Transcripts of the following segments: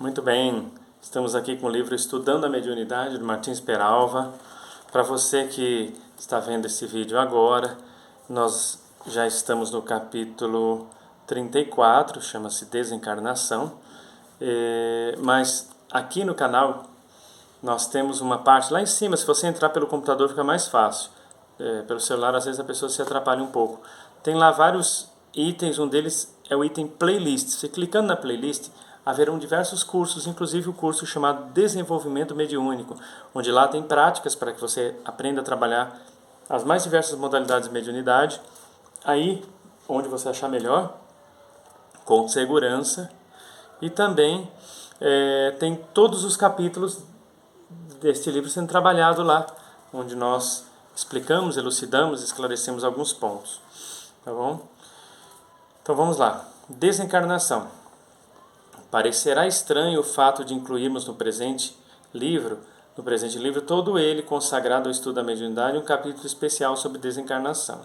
Muito bem, estamos aqui com o livro Estudando a Mediunidade, de Martins Peralva. Para você que está vendo esse vídeo agora, nós já estamos no capítulo 34, chama-se Desencarnação. Mas aqui no canal nós temos uma parte lá em cima, se você entrar pelo computador fica mais fácil. Pelo celular às vezes a pessoa se atrapalha um pouco. Tem lá vários itens, um deles é o item playlist. Você clicando na playlist, haverão diversos cursos, inclusive o curso chamado Desenvolvimento Mediúnico, onde lá tem práticas para que você aprenda a trabalhar as mais diversas modalidades de mediunidade, aí onde você achar melhor, com segurança, e também tem todos os capítulos deste livro sendo trabalhado lá, onde nós explicamos, elucidamos, esclarecemos alguns pontos. Tá bom? Então vamos lá. Desencarnação. Parecerá estranho o fato de incluirmos no presente livro, todo ele consagrado ao estudo da mediunidade, um capítulo especial sobre desencarnação.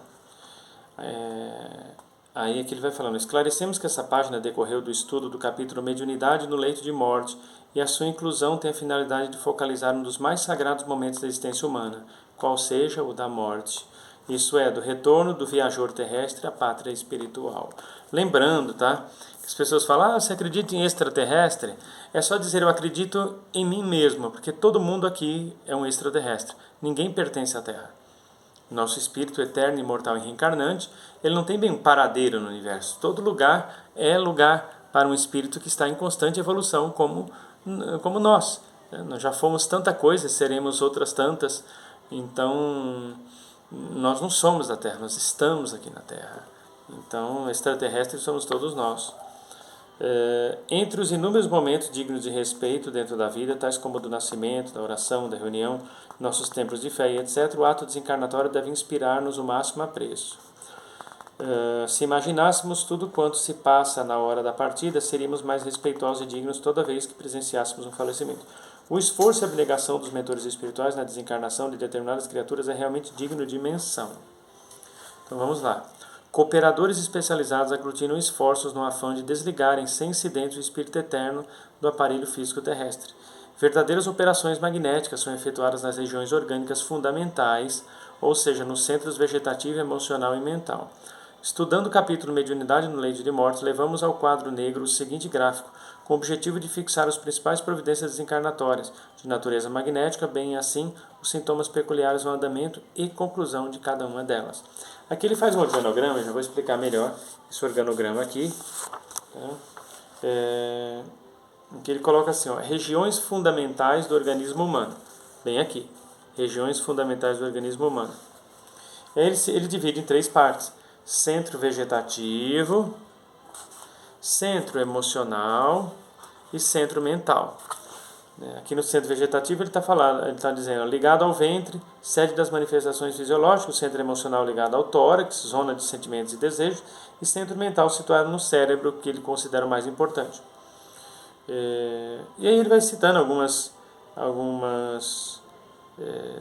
Aí aqui ele vai falando: esclarecemos que essa página decorreu do estudo do capítulo Mediunidade no leito de morte, e a sua inclusão tem a finalidade de focalizar um dos mais sagrados momentos da existência humana, qual seja o da morte. Isso é, do retorno do viajor terrestre à pátria espiritual. Lembrando, tá? Que as pessoas falam: você acredita em extraterrestre? É só dizer: eu acredito em mim mesmo, porque todo mundo aqui é um extraterrestre. Ninguém pertence à Terra. Nosso espírito eterno, imortal e reencarnante, ele não tem bem um paradeiro no universo. Todo lugar é lugar para um espírito que está em constante evolução, como nós. Nós já fomos tanta coisa, seremos outras tantas. Então, nós não somos da Terra, nós estamos aqui na Terra. Então, extraterrestres somos todos nós. Entre os inúmeros momentos dignos de respeito dentro da vida, tais como o do nascimento, da oração, da reunião, nossos templos de fé e etc., o ato desencarnatório deve inspirar-nos o máximo apreço. Se imaginássemos tudo quanto se passa na hora da partida, seríamos mais respeitosos e dignos toda vez que presenciássemos um falecimento. O esforço e a abnegação dos mentores espirituais na desencarnação de determinadas criaturas é realmente digno de menção. Então vamos lá. Cooperadores especializados aglutinam esforços no afã de desligarem sem incidente o espírito eterno do aparelho físico terrestre. Verdadeiras operações magnéticas são efetuadas nas regiões orgânicas fundamentais, ou seja, nos centros vegetativo, emocional e mental. Estudando o capítulo Mediunidade no leito de morte, levamos ao quadro negro o seguinte gráfico, com o objetivo de fixar as principais providências desencarnatórias, de natureza magnética, bem assim os sintomas peculiares ao andamento e conclusão de cada uma delas. Aqui ele faz um organograma, eu já vou explicar melhor esse organograma aqui. Tá? Que ele coloca assim, regiões fundamentais do organismo humano. Bem aqui, regiões fundamentais do organismo humano. Ele divide em três partes: centro vegetativo, centro emocional e centro mental. Aqui no centro vegetativo ele está dizendo, ligado ao ventre, sede das manifestações fisiológicas, o centro emocional ligado ao tórax, zona de sentimentos e desejos, e centro mental situado no cérebro, que ele considera o mais importante. E aí ele vai citando algumas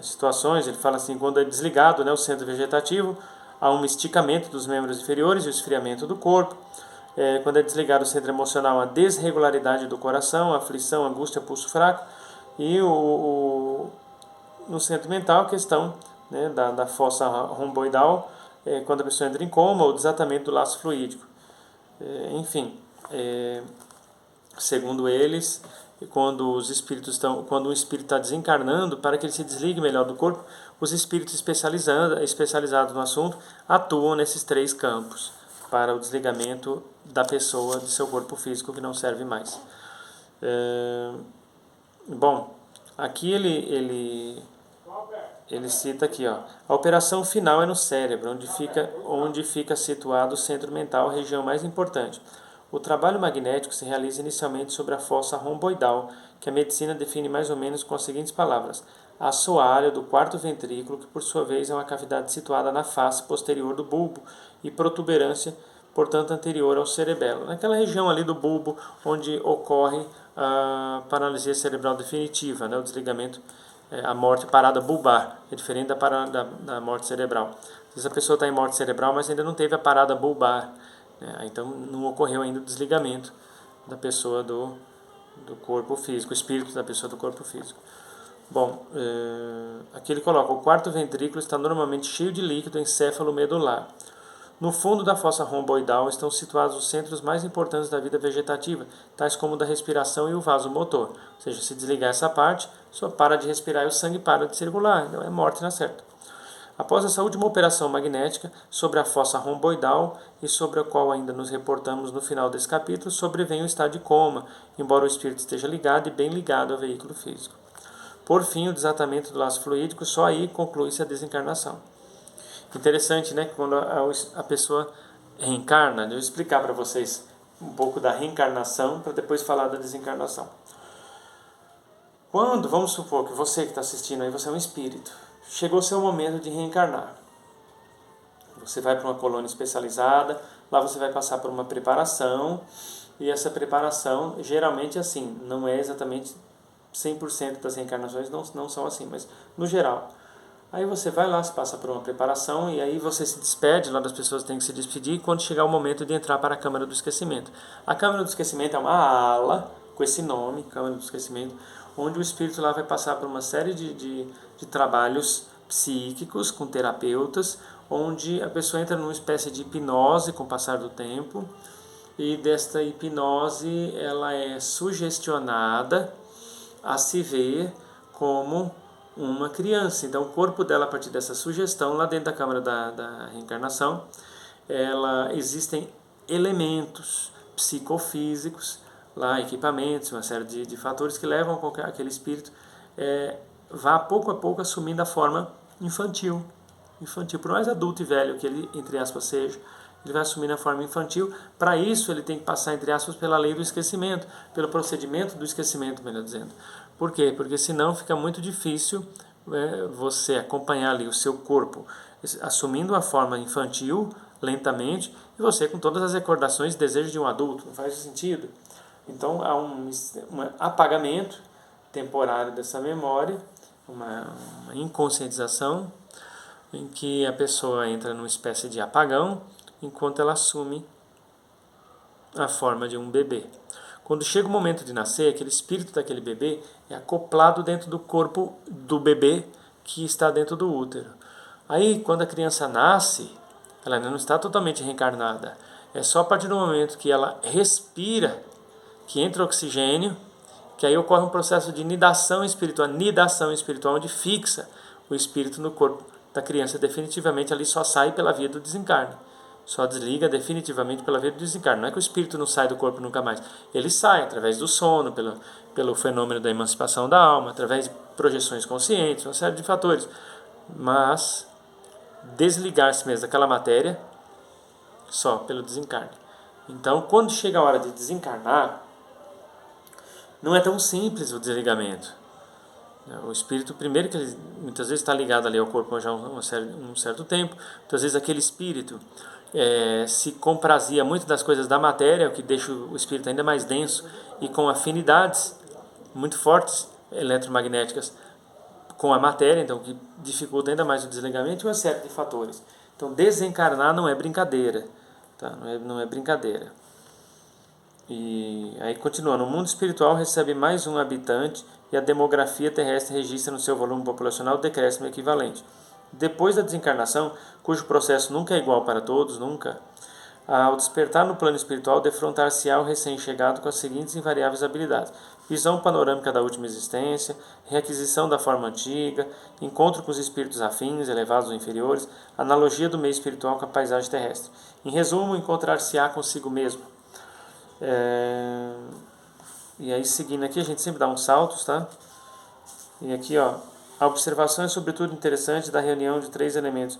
situações. Ele fala assim: quando é desligado, o centro vegetativo, há um esticamento dos membros inferiores e o esfriamento do corpo. Quando é desligado o centro emocional, a desregularidade do coração, a aflição, angústia, pulso fraco. E no centro mental, a questão da fossa romboidal, quando a pessoa entra em coma, o desatamento do laço fluídico. Enfim, segundo eles, quando o espírito está desencarnando, para que ele se desligue melhor do corpo, os espíritos especializados no assunto atuam nesses três campos para o desligamento da pessoa de seu corpo físico que não serve mais. Bom, aqui ele cita aqui, a operação final é no cérebro, onde fica situado o centro mental, a região mais importante. O trabalho magnético se realiza inicialmente sobre a fossa romboidal, que a medicina define mais ou menos com as seguintes palavras: assoalho do quarto ventrículo, que por sua vez é uma cavidade situada na face posterior do bulbo e protuberância, portanto anterior ao cerebelo. Naquela região ali do bulbo onde ocorre a paralisia cerebral definitiva, o desligamento, a morte parada bulbar, é diferente da morte cerebral. Às vezes a pessoa está em morte cerebral, mas ainda não teve a parada bulbar. Então não ocorreu ainda o desligamento da pessoa do corpo físico, o espírito da pessoa do corpo físico. Bom, aqui ele coloca: o quarto ventrículo está normalmente cheio de líquido encéfalo-medular. No fundo da fossa romboidal estão situados os centros mais importantes da vida vegetativa, tais como o da respiração e o vaso motor. Ou seja, se desligar essa parte, só para de respirar e o sangue para de circular. Então é morte na certa. Após essa última operação magnética sobre a fossa romboidal, e sobre a qual ainda nos reportamos no final desse capítulo, sobrevém o estado de coma, embora o espírito esteja ligado e bem ligado ao veículo físico. Por fim, o desatamento do laço fluídico, só aí conclui-se a desencarnação. Interessante, né? Quando a pessoa reencarna, eu vou explicar para vocês um pouco da reencarnação para depois falar da desencarnação. Quando, vamos supor que você que está assistindo aí, você é um espírito, chegou o seu momento de reencarnar. Você vai para uma colônia especializada, lá você vai passar por uma preparação, e essa preparação, geralmente assim, não é exatamente 100% das reencarnações, não são assim, mas no geral. Aí você vai lá, se passa por uma preparação, e aí você se despede, lá das pessoas têm que se despedir, quando chegar o momento de entrar para a Câmara do Esquecimento. A Câmara do Esquecimento é uma ala, com esse nome, Câmara do Esquecimento, onde o espírito lá vai passar por uma série de trabalhos psíquicos com terapeutas, onde a pessoa entra numa espécie de hipnose com o passar do tempo, e desta hipnose ela é sugestionada a se ver como uma criança. Então o corpo dela, a partir dessa sugestão, lá dentro da câmara da reencarnação, existem elementos psicofísicos, lá equipamentos, uma série de fatores que levam a que aquele espírito vá pouco a pouco assumindo a forma infantil, por mais adulto e velho que ele, entre aspas, seja, ele vai assumindo a forma infantil. Para isso ele tem que passar, entre aspas, pela lei do esquecimento, pelo procedimento do esquecimento, melhor dizendo. Por quê? Porque senão fica muito difícil você acompanhar ali o seu corpo assumindo a forma infantil lentamente, e você com todas as recordações e desejos de um adulto. Não faz sentido. Então há um apagamento temporário dessa memória, uma inconscientização, em que a pessoa entra numa espécie de apagão enquanto ela assume a forma de um bebê. Quando chega o momento de nascer, aquele espírito daquele bebê é acoplado dentro do corpo do bebê que está dentro do útero. Aí, quando a criança nasce, ela ainda não está totalmente reencarnada. É só a partir do momento que ela respira, que entra oxigênio, que aí ocorre um processo de nidação espiritual, onde fixa o espírito no corpo da criança. Definitivamente ali só sai pela via do desencarne. Só desliga definitivamente pela via do desencarne. Não é que o espírito não sai do corpo nunca mais. Ele sai através do sono, pelo fenômeno da emancipação da alma, através de projeções conscientes, uma série de fatores. Mas desligar-se mesmo daquela matéria só pelo desencarne. Então, quando chega a hora de desencarnar, não é tão simples o desligamento. O espírito, primeiro que ele muitas vezes está ligado ali ao corpo já há um certo tempo, muitas vezes aquele espírito se comprazia muito das coisas da matéria, o que deixa o espírito ainda mais denso e com afinidades muito fortes eletromagnéticas com a matéria, então que dificulta ainda mais o desligamento e uma série de fatores. Então desencarnar não é brincadeira, tá? Não é brincadeira. E aí continua, no mundo espiritual recebe mais um habitante e a demografia terrestre registra no seu volume populacional decréscimo equivalente. Depois da desencarnação, cujo processo nunca é igual para todos, nunca, ao despertar no plano espiritual, defrontar-se-á o recém-chegado com as seguintes invariáveis habilidades: visão panorâmica da última existência, reaquisição da forma antiga, encontro com os espíritos afins, elevados ou inferiores, analogia do meio espiritual com a paisagem terrestre. Em resumo, encontrar-se-á consigo mesmo. E aí, seguindo aqui, a gente sempre dá uns saltos, tá? E aqui, ó, a observação é sobretudo interessante da reunião de 3 elementos.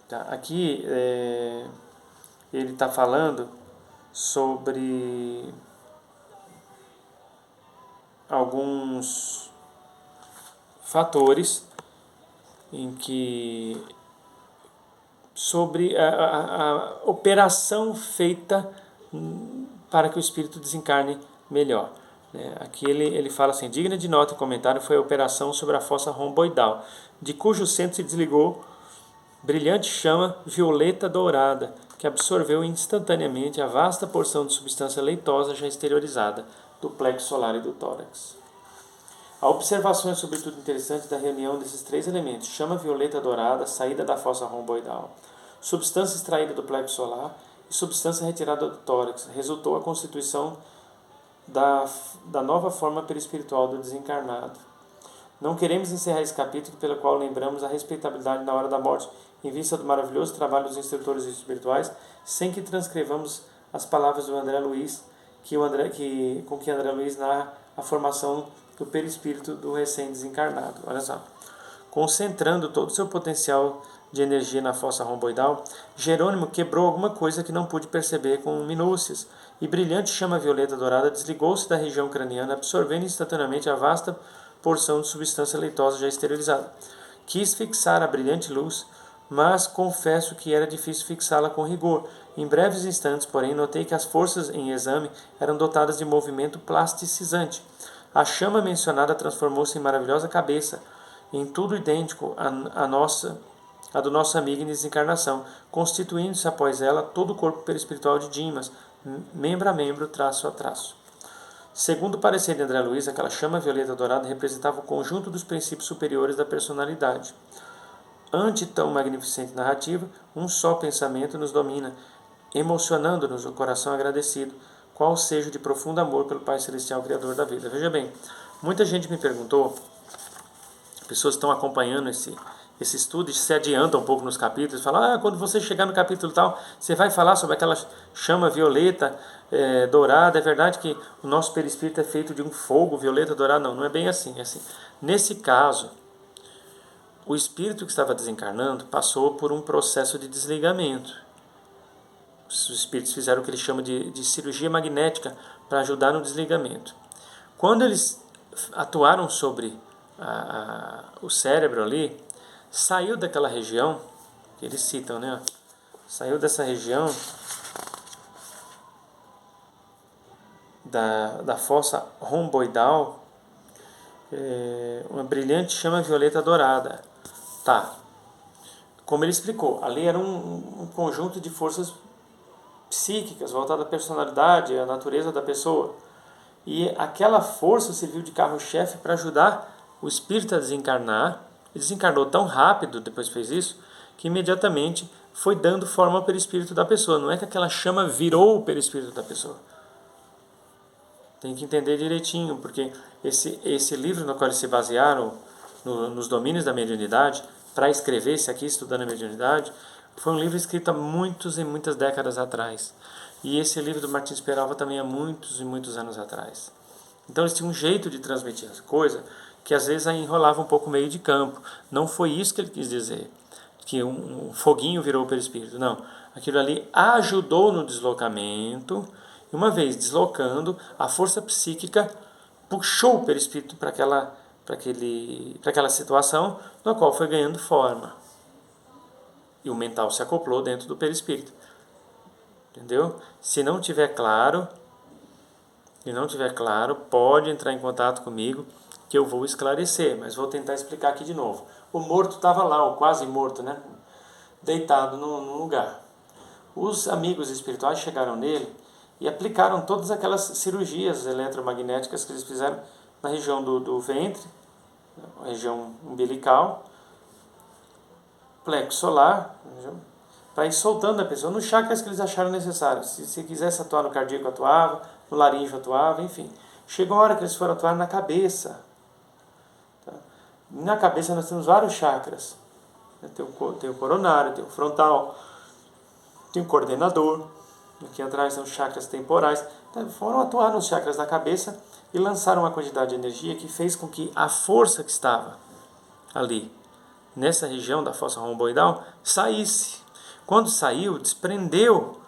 Tá, aqui ele está falando sobre alguns fatores em que sobre a operação feita para que o espírito desencarne melhor. Aqui ele fala assim: digna de nota e comentário foi a operação sobre a fossa romboidal, de cujo centro se desligou brilhante chama violeta dourada, que absorveu instantaneamente a vasta porção de substância leitosa já exteriorizada do plexo solar e do tórax. A observação é sobretudo interessante da reunião desses três elementos: chama violeta dourada, saída da fossa romboidal, substância extraída do plexo solar e substância retirada do tórax. Resultou a constituição da nova forma perispiritual do desencarnado. Não queremos encerrar esse capítulo, pelo qual lembramos a respeitabilidade na hora da morte, em vista do maravilhoso trabalho dos instrutores espirituais, sem que transcrevamos as palavras do André Luiz, com que André Luiz narra a formação do perispírito do recém-desencarnado. Olha só. Concentrando todo o seu potencial de energia na fossa romboidal, Jerônimo quebrou alguma coisa que não pude perceber com minúcias, e brilhante chama violeta dourada desligou-se da região craniana, absorvendo instantaneamente a vasta porção de substância leitosa já esterilizada. Quis fixar a brilhante luz, mas confesso que era difícil fixá-la com rigor. Em breves instantes, porém, notei que as forças em exame eram dotadas de movimento plasticizante. A chama mencionada transformou-se em maravilhosa cabeça, em tudo idêntico à do nosso amigo em desencarnação, constituindo-se após ela todo o corpo perispiritual de Dimas, membro a membro, traço a traço. Segundo o parecer de André Luiz, aquela chama violeta dourada representava o conjunto dos princípios superiores da personalidade. Ante tão magnificente narrativa, um só pensamento nos domina, emocionando-nos o coração agradecido, qual seja de profundo amor pelo Pai Celestial, Criador da vida. Veja bem, muita gente me perguntou, pessoas estão acompanhando esse estudo e se adiantam um pouco nos capítulos, falam, quando você chegar no capítulo tal, você vai falar sobre aquela chama violeta dourada. É verdade que o nosso perispírito é feito de um fogo violeta dourado? Não, não é bem assim. É assim. Nesse caso, o espírito que estava desencarnando passou por um processo de desligamento. Os espíritos fizeram o que eles chamam de cirurgia magnética para ajudar no desligamento. Quando eles atuaram sobre o cérebro ali, saiu daquela região, que eles citam, né? Saiu dessa região da fossa romboidal uma brilhante chama violeta dourada. Tá. Como ele explicou, ali era um conjunto de forças psíquicas voltadas à personalidade, à natureza da pessoa. E aquela força serviu de carro-chefe para ajudar o espírito a desencarnar. Ele desencarnou tão rápido, depois fez isso, que imediatamente foi dando forma ao perispírito da pessoa. Não é que aquela chama virou o perispírito da pessoa. Tem que entender direitinho, porque esse livro no qual eles se basearam, nos domínios da mediunidade, para escrever esse aqui, Estudando a Mediunidade, foi um livro escrito há muitas e muitas décadas atrás. E esse livro do Martins Peralva também há muitos e muitos anos atrás. Então eles tinham um jeito de transmitir as coisas que às vezes enrolava um pouco o meio de campo. Não foi isso que ele quis dizer, que um foguinho virou o perispírito. Não, aquilo ali ajudou no deslocamento, e uma vez deslocando, a força psíquica puxou o perispírito para aquela situação, na qual foi ganhando forma. E o mental se acoplou dentro do perispírito. Entendeu? Se não tiver claro, pode entrar em contato comigo que eu vou esclarecer, mas vou tentar explicar aqui de novo. O morto estava lá, o quase morto, né? Deitado num lugar. Os amigos espirituais chegaram nele e aplicaram todas aquelas cirurgias eletromagnéticas que eles fizeram na região do ventre, na região umbilical, plexo solar, para ir soltando a pessoa nos chakras que eles acharam necessários. Se quisesse atuar no cardíaco, atuava, no laríngeo atuava, enfim. Chegou a hora que eles foram atuar na cabeça. Tá? Na cabeça nós temos vários chakras. Tem o coronário, tem o frontal, tem o coordenador. Aqui atrás são os chakras temporais. Então, foram atuar nos chakras da cabeça e lançaram uma quantidade de energia que fez com que a força que estava ali, nessa região da fossa romboidal, saísse. Quando saiu, desprendeu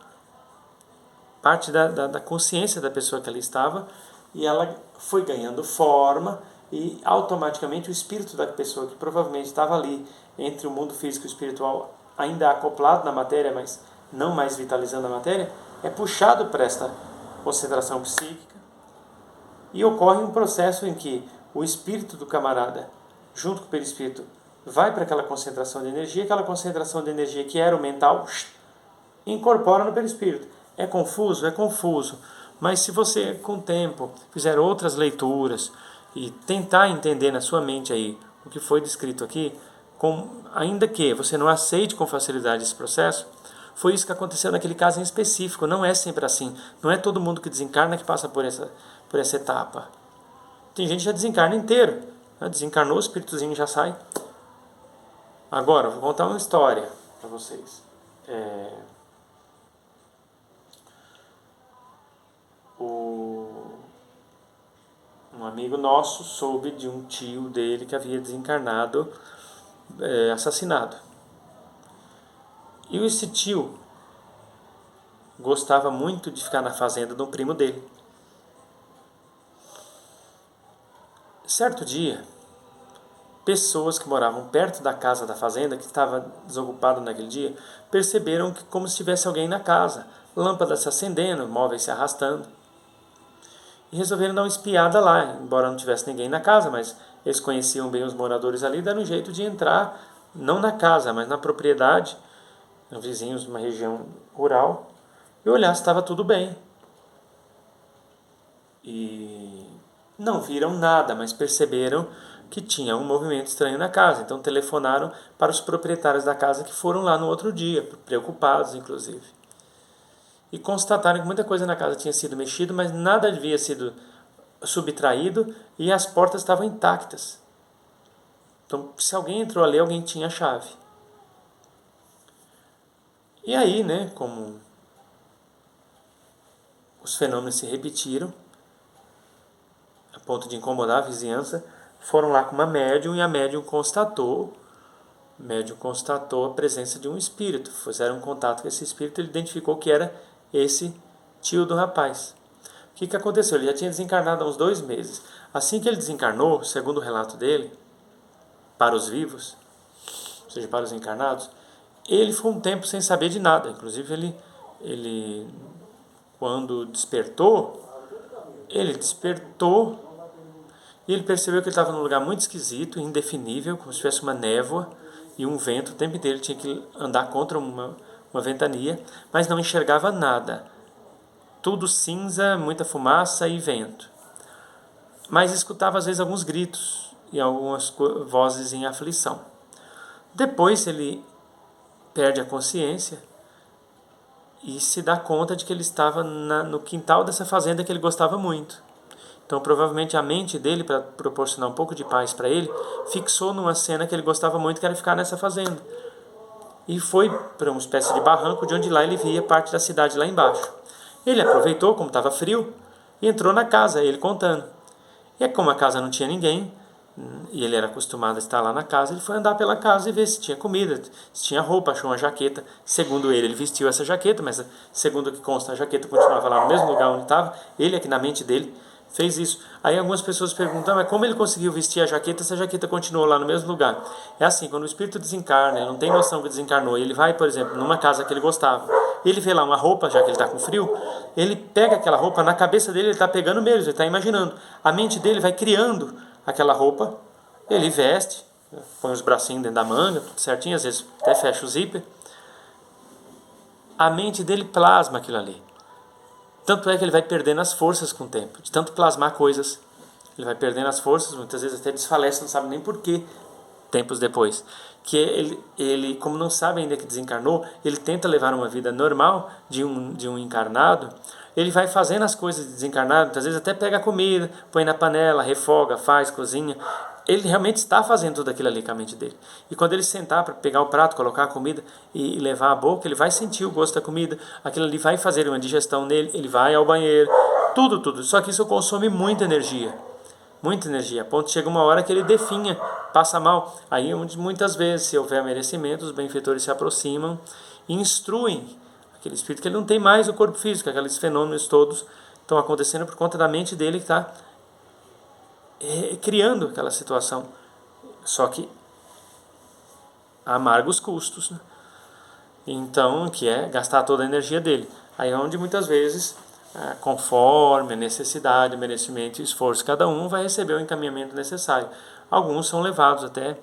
parte da consciência da pessoa que ali estava, e ela foi ganhando forma, e automaticamente o espírito da pessoa que provavelmente estava ali entre o mundo físico e espiritual, ainda acoplado na matéria, mas não mais vitalizando a matéria, é puxado para esta concentração psíquica, e ocorre um processo em que o espírito do camarada, junto com o perispírito, vai para aquela concentração de energia que era o mental, incorpora no perispírito. É confuso? É confuso. Mas se você, com o tempo, fizer outras leituras e tentar entender na sua mente aí o que foi descrito aqui, ainda que você não aceite com facilidade esse processo, foi isso que aconteceu naquele caso em específico. Não é sempre assim. Não é todo mundo que desencarna que passa por essa etapa. Tem gente que já desencarna inteiro. Desencarnou, o espíritozinho já sai. Agora, vou contar uma história para vocês. Um amigo nosso soube de um tio dele que havia desencarnado, assassinado. E esse tio gostava muito de ficar na fazenda de um primo dele. Certo dia, pessoas que moravam perto da casa da fazenda, que estava desocupada naquele dia, perceberam que como se tivesse alguém na casa, lâmpadas se acendendo, móveis se arrastando. E resolveram dar uma espiada lá, embora não tivesse ninguém na casa, mas eles conheciam bem os moradores ali, deram um jeito de entrar, não na casa, mas na propriedade, vizinhos de uma região rural, e olhar se estava tudo bem. E não viram nada, mas perceberam que tinha um movimento estranho na casa. Então telefonaram para os proprietários da casa, que foram lá no outro dia, preocupados inclusive. E constataram que muita coisa na casa tinha sido mexida, mas nada havia sido subtraído e as portas estavam intactas. Então, se alguém entrou ali, alguém tinha a chave. E aí, como os fenômenos se repetiram, a ponto de incomodar a vizinhança, foram lá com uma médium e a médium constatou a presença de um espírito. Fizeram um contato com esse espírito, ele identificou que era esse tio do rapaz. O que aconteceu? Ele já tinha desencarnado há uns 2 meses. Assim que ele desencarnou, segundo o relato dele, para os vivos, ou seja, para os encarnados, ele ficou um tempo sem saber de nada. Inclusive, ele quando despertou e ele percebeu que ele estava num lugar muito esquisito, indefinível, como se tivesse uma névoa e um vento. O tempo inteiro ele tinha que andar contra uma ventania, mas não enxergava nada. Tudo cinza, muita fumaça e vento. Mas escutava às vezes alguns gritos e algumas vozes em aflição. Depois ele perde a consciência e se dá conta de que ele estava no quintal dessa fazenda que ele gostava muito. Então, provavelmente, a mente dele, para proporcionar um pouco de paz para ele, fixou numa cena que ele gostava muito, que era ficar nessa fazenda. E foi para uma espécie de barranco, de onde lá ele via parte da cidade lá embaixo. Ele aproveitou, como estava frio, e entrou na casa, ele contando. E como a casa não tinha ninguém, e ele era acostumado a estar lá na casa, ele foi andar pela casa e ver se tinha comida, se tinha roupa, achou uma jaqueta. Segundo ele vestiu essa jaqueta, mas segundo o que consta, a jaqueta continuava lá no mesmo lugar onde estava. Ele aqui na mente dele fez isso. Aí algumas pessoas perguntam, mas como ele conseguiu vestir a jaqueta se a jaqueta continuou lá no mesmo lugar? É assim, quando o espírito desencarna, ele não tem noção que desencarnou, ele vai, por exemplo, numa casa que ele gostava, ele vê lá uma roupa, já que ele está com frio, ele pega aquela roupa, na cabeça dele ele está pegando mesmo, ele está imaginando. A mente dele vai criando aquela roupa, ele veste, põe os bracinhos dentro da manga, tudo certinho, às vezes até fecha o zíper. A mente dele plasma aquilo ali. Tanto é que ele vai perdendo as forças com o tempo. De tanto plasmar coisas, ele vai perdendo as forças, muitas vezes até desfalece, não sabe nem porquê, tempos depois. Que ele, como não sabe ainda que desencarnou, ele tenta levar uma vida normal de um encarnado, ele vai fazendo as coisas de desencarnado, muitas vezes até pega a comida, põe na panela, refoga, faz, cozinha. Ele realmente está fazendo tudo aquilo ali com a mente dele. E quando ele sentar para pegar o prato, colocar a comida e levar à boca, ele vai sentir o gosto da comida, aquilo ali vai fazer uma digestão nele, ele vai ao banheiro, tudo. Só que isso consome muita energia, a ponto de chega uma hora que ele definha, passa mal. Aí onde muitas vezes, se houver merecimento, os benfeitores se aproximam e instruem aquele espírito que ele não tem mais o corpo físico, aqueles fenômenos todos estão acontecendo por conta da mente dele que está criando aquela situação, só que a amargos custos, né? Então, que é gastar toda a energia dele. Aí é onde muitas vezes, conforme a necessidade, o merecimento e o esforço, cada um vai receber o encaminhamento necessário. Alguns são levados até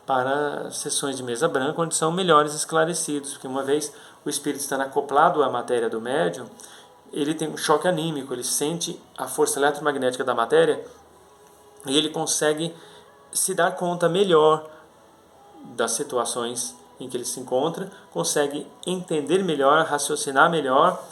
para sessões de mesa branca, onde são melhores esclarecidos, porque uma vez o espírito estando acoplado à matéria do médium, ele tem um choque anímico, ele sente a força eletromagnética da matéria e ele consegue se dar conta melhor das situações em que ele se encontra, consegue entender melhor, raciocinar melhor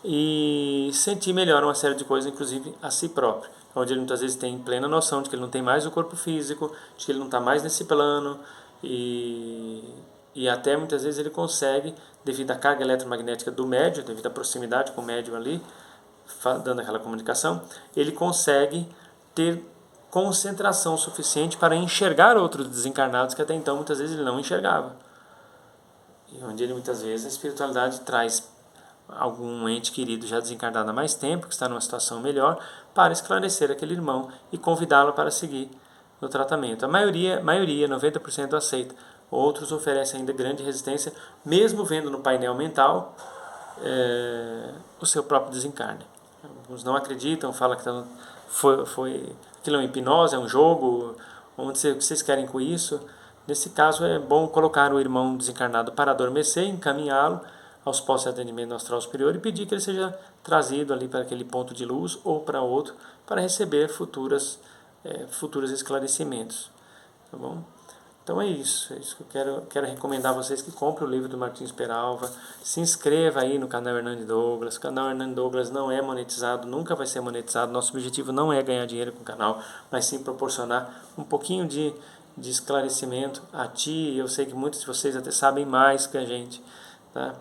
e sentir melhor uma série de coisas, inclusive a si próprio, onde ele muitas vezes tem plena noção de que ele não tem mais o corpo físico, de que ele não está mais nesse plano e até muitas vezes ele consegue, devido à carga eletromagnética do médium, devido à proximidade com o médium ali, dando aquela comunicação, ele consegue ter concentração suficiente para enxergar outros desencarnados que até então muitas vezes ele não enxergava. E onde ele muitas vezes a espiritualidade traz algum ente querido já desencarnado há mais tempo, que está numa situação melhor, para esclarecer aquele irmão e convidá-lo para seguir no tratamento. A maioria 90% aceita. Outros oferecem ainda grande resistência, mesmo vendo no painel mental o seu próprio desencarne. Alguns não acreditam, falam que aquilo é uma hipnose, é um jogo, o que vocês querem com isso? Nesse caso é bom colocar o irmão desencarnado para adormecer, encaminhá-lo aos postos de atendimento astral superior e pedir que ele seja trazido ali para aquele ponto de luz ou para outro para receber futuros esclarecimentos. Tá bom? Então é isso que eu quero recomendar a vocês que comprem o livro do Martins Peralva, se inscreva aí no canal Hernani Douglas. O canal Hernani Douglas não é monetizado, nunca vai ser monetizado, nosso objetivo não é ganhar dinheiro com o canal, mas sim proporcionar um pouquinho de esclarecimento a ti. Eu sei que muitos de vocês até sabem mais que a gente, tá?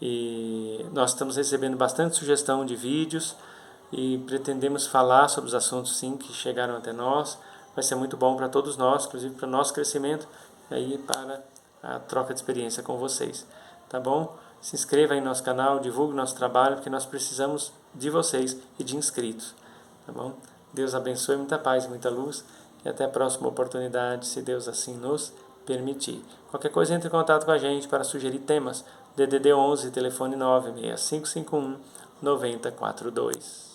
E nós estamos recebendo bastante sugestão de vídeos e pretendemos falar sobre os assuntos sim que chegaram até nós. Vai ser muito bom para todos nós, inclusive para o nosso crescimento e para a troca de experiência com vocês. Tá bom? Se inscreva aí no nosso canal, divulgue nosso trabalho, porque nós precisamos de vocês e de inscritos. Tá bom? Deus abençoe, muita paz, muita luz e até a próxima oportunidade, se Deus assim nos permitir. Qualquer coisa, entre em contato com a gente para sugerir temas. DDD 11, telefone 96551 9042.